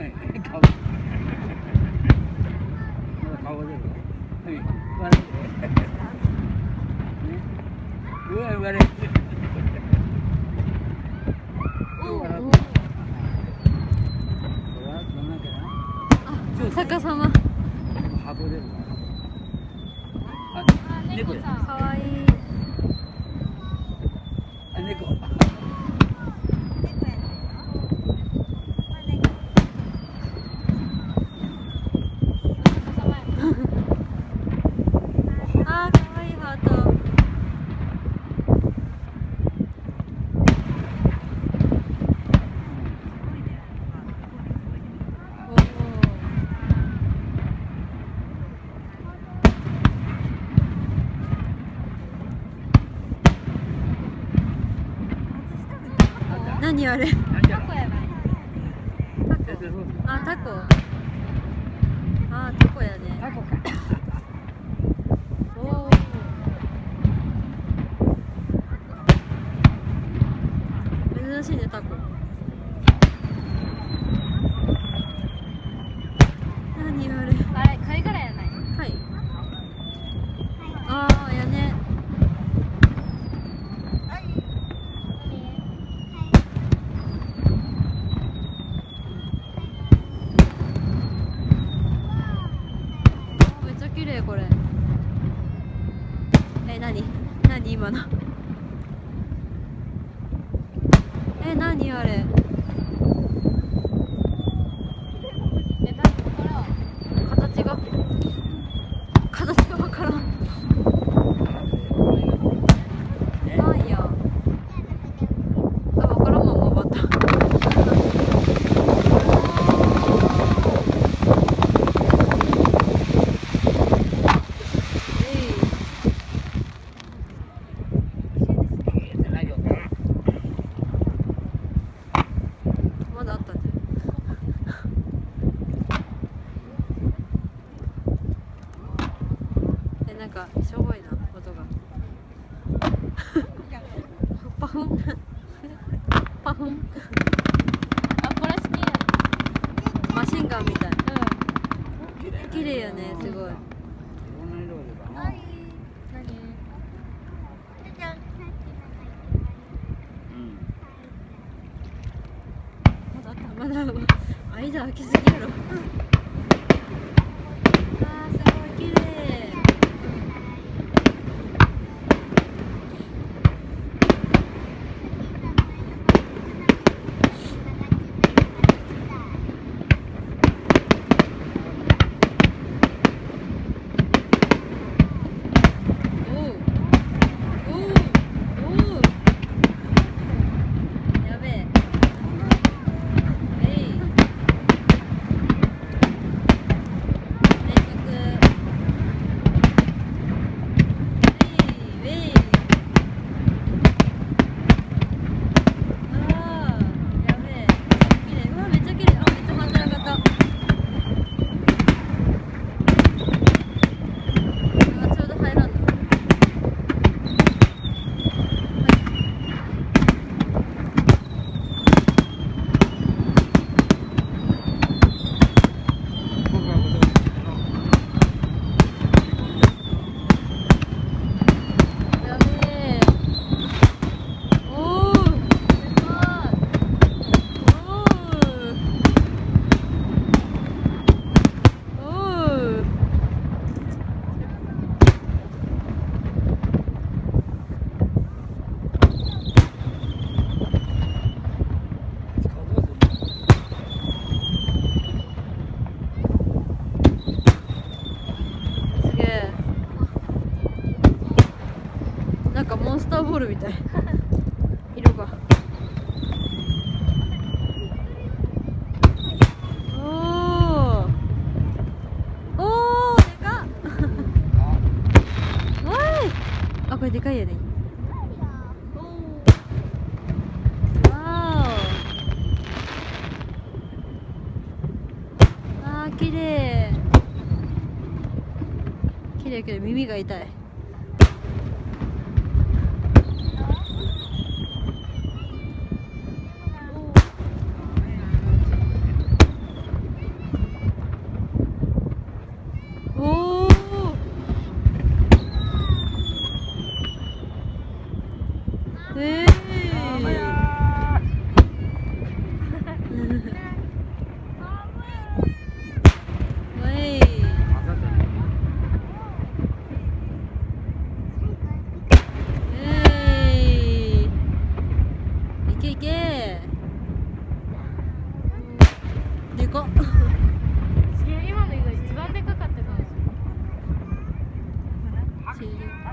はい、顔。顔が出る。はい、笑って。ね。うわ、笑って。逆さま。箱出るわ。あ、猫や。かわいい。あ、猫。あー、かわいいハート。何あれ？タコやない。タコ。あ、タコ。あ、タコやね。タコか。おお。珍しいね、タコ。何あれ？あれ、貝殻やない。はい。ああ、やね。めっちゃ綺麗これ。何今の。何あれ。形がわからん。なんや。あ、わからんまま終わった。まだあったんじゃん。なんかしょぼいな音が。パフンパフン。あ、これ好きや。マシンガンみたい。綺麗やね、すごい。まだ間開きすぎやろ。あー、すごい綺麗。なんかモンスターボールみたい。色が。おお、でかっ。わい。あ、これでかいやね。わー、綺麗。綺麗けど耳が痛い。